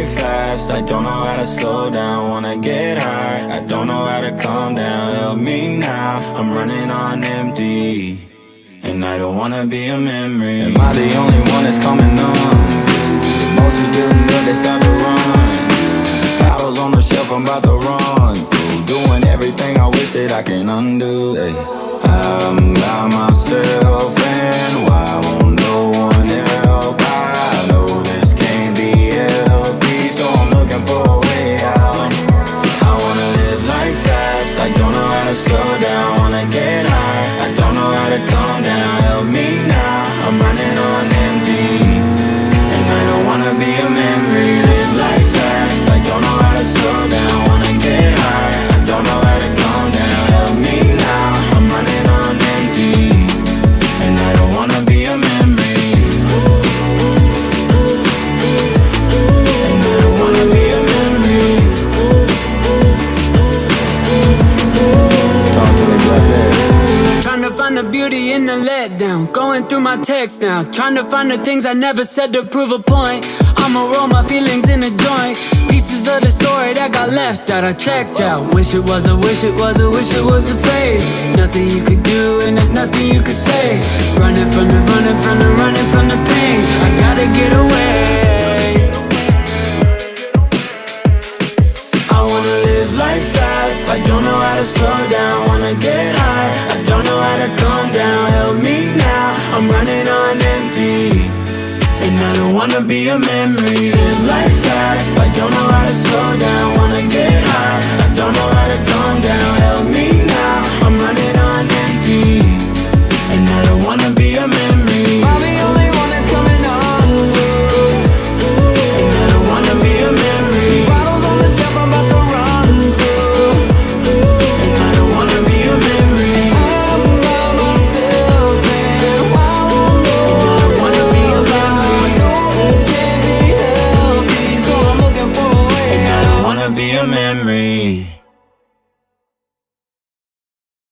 life fast, I don't know how to slow down. Wanna get high, I don't know how to calm down. Help me now, I'm running on empty, and I don't wanna be a memory. Am I the only one that's coming on? Emotions building up, they start to run. Bottles on the shelf, I'm about to run through, doing everything I wish that I can undo. Hey, I'm by myself, and why won't no one help? I know this can't be healthy, so I'm looking for a way out. I wanna live life fast, I don't know how to slow down. Wanna get high, I don't know how to calm down. Help me now, I'm running on empty, and I don't wanna be a memory. Live life fast, I don't know how to slow down. Wanna get high, I don't know how to calm down. Help me now, I'm running on empty, and I don't wanna be a memory, and I don't wanna be a memory. Talk to me, black. Trying to find the beauty in the letdown. Going through my texts now, trying to find the things I never said to prove a point. I'ma roll my feelings in a joint. Pieces of the story that got left out, I checked out. Wish it was a, wish it was a, wish it was a phase. Nothing you could do and there's nothing you could say. Running from the, running from the, running from the pain. I gotta get away. I wanna live life fast, I don't know how to slow down. Wanna get high, I don't know how to calm down. Help me now, I'm running on empty, and I don't wanna be a memory. Live life fast, I don't know how to slow down. Wanna get high, I don't know how to calm down. Help me